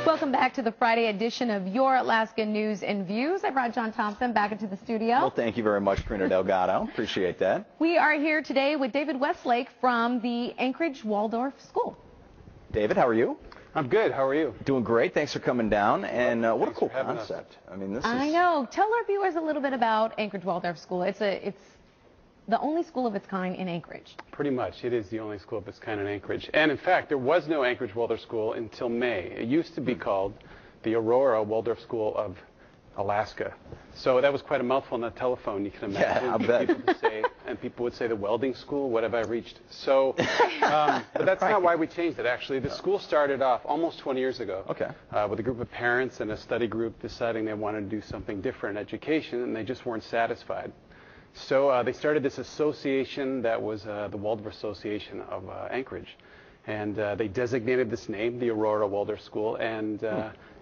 Welcome back to the Friday edition of Your Alaska News and Views. I brought John Thompson back into the studio. Well, thank you very much, Karina Delgado. Appreciate that. We are here today with David Westlake from the Anchorage Waldorf School. David, how are you? I'm good. How are you? Doing great. Thanks for coming down. And what a cool concept. I mean, I know. Tell our viewers a little bit about Anchorage Waldorf School. It's the only school of its kind in Anchorage. Pretty much. It is the only school of its kind in Anchorage. And in fact, there was no Anchorage Waldorf School until May. It used to be called the Aurora Waldorf School of Alaska. So that was quite a mouthful on the telephone, you can imagine. Yeah, I bet. People would say the welding school, what have I reached? So, but that's not why we changed it, actually. The school started off almost 20 years ago with a group of parents and a study group deciding they wanted to do something different in education, and they just weren't satisfied. So they started this association that was the Waldorf Association of Anchorage. And they designated this name, the Aurora Waldorf School. And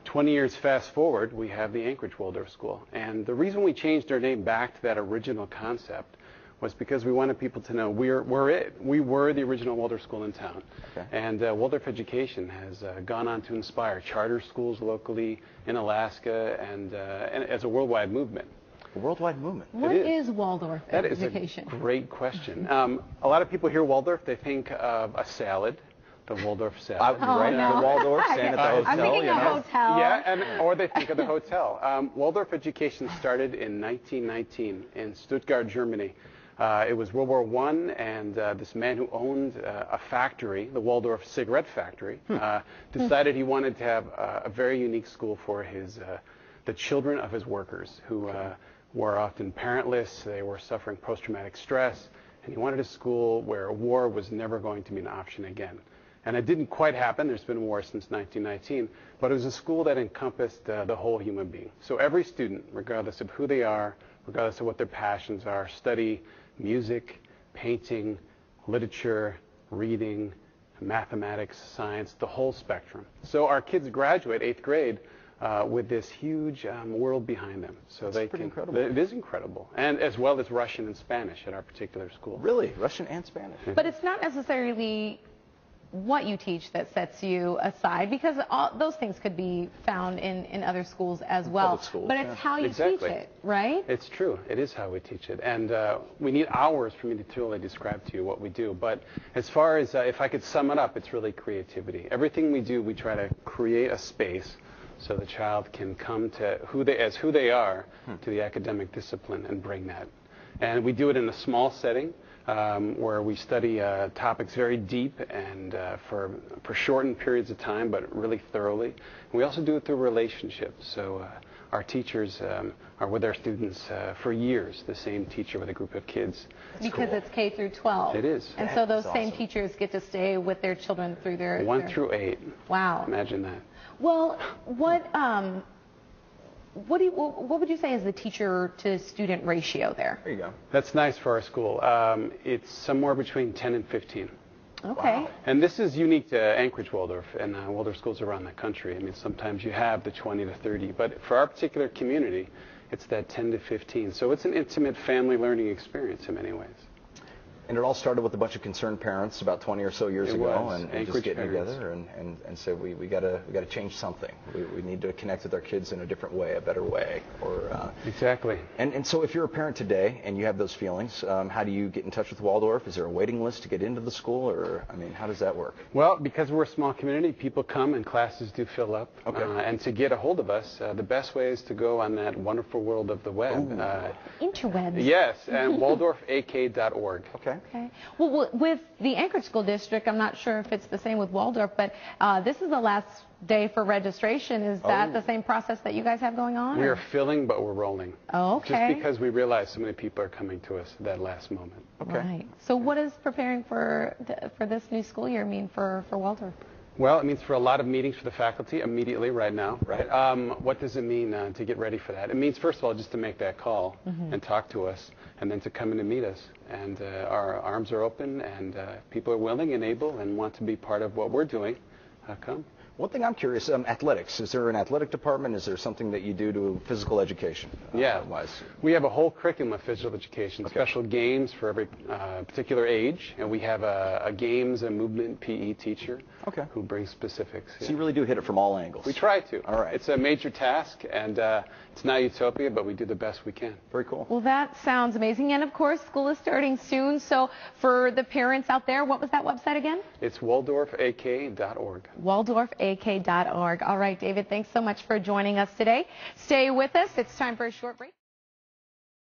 20 years fast forward, we have the Anchorage Waldorf School. And the reason we changed our name back to that original concept was because we wanted people to know we're it. We were the original Waldorf school in town. And Waldorf education has gone on to inspire charter schools locally in Alaska and as a worldwide movement. A worldwide movement. What is Waldorf education? That is a great question. A lot they hear Waldorf, they think of a salad, the Waldorf salad. No. The Waldorf, staying at the hotel. I'm thinking of hotel. Yeah, or they think of the hotel. Waldorf education started in 1919 in Stuttgart, Germany. It was World War I, and this man who owned a factory, the Waldorf cigarette factory, decided he wanted to have a very unique school for the children of his workers who were often parentless. They were suffering post-traumatic stress, and he wanted a school where war was never going to be an option again. And it didn't quite happen. There's been war since 1919, but it was a school that encompassed the whole human being. So every student, regardless of who they are, regardless of what their passions are, study music, painting, literature, reading, mathematics, science, the whole spectrum. So our kids graduate 8th grade with this huge world behind them. So That's pretty incredible. It is incredible. And as well as Russian and Spanish at our particular school. Really? Russian and Spanish? But it's not necessarily what you teach that sets you aside, because those things could be found in other schools as well. Schools, but it's how you teach it, right? It's true. It is how we teach it. And we need hours for me to really describe to you what we do. But as far as if I could sum it up, it's really creativity. Everything we do, we try to create a space so the child can come to who they are to the academic discipline and bring that. And we do it in a small setting where we study topics very deep and for shortened periods of time, but really thoroughly. And we also do it through relationships. So our teachers are with our students for years, the same teacher with a group of kids. Because it's K through 12. It is. And so those same teachers get to stay with their children through their... 1 through 8. Wow. Imagine that. Well, what would you say is the teacher-to-student ratio there? There you go. That's nice for our school. It's somewhere between 10 and 15. Okay. Wow. And this is unique to Anchorage Waldorf and Waldorf schools around the country. I mean, sometimes you have the 20 to 30, but for our particular community, it's that 10 to 15. So it's an intimate family learning experience in many ways. And it all started with a bunch of concerned parents about 20 or so years ago, and just getting parents together and said we got to change something. We need to connect with our kids in a different way, a better way. Exactly. And so if you're a parent today and you have those feelings, how do you get in touch with Waldorf? Is there a waiting list to get into the school, or I mean, how does that work? Well, because we're a small community, people come and classes do fill up. And to get a hold of us, the best way is to go on that wonderful world of the web. Interwebs. Yes, and waldorfak.org. Okay. Well, with the Anchorage School District, I'm not sure if it's the same with Waldorf, but this is the last day for registration. Is that the same process that you guys have going on? We are filling, but we're rolling. Oh, okay. Just because we realize so many people are coming to us at that last moment. Okay. Right. So what is preparing for this new school year mean for Waldorf? Well, it means for a lot of meetings for the faculty immediately right now. Right. What does it mean to get ready for that? It means, first of all, just to make that call and talk to us, and then to come in and meet us. And our arms are open, and people are willing and able and want to be part of what we're doing. Come. One thing I'm curious, athletics. Is there an athletic department? Is there something that you do to physical education? Wise? We have a whole curriculum of physical education, special games for every particular age, and we have a games and movement PE teacher who brings specifics. So you really do hit it from all angles. We try to. All right. It's a major task, and it's not utopia, but we do the best we can. Very cool. Well, that sounds amazing. And, of course, school is starting soon. So for the parents out there, what was that website again? It's WaldorfAK.org. WaldorfAK.org. All right, David, thanks so much for joining us today. Stay with us. It's time for a short break.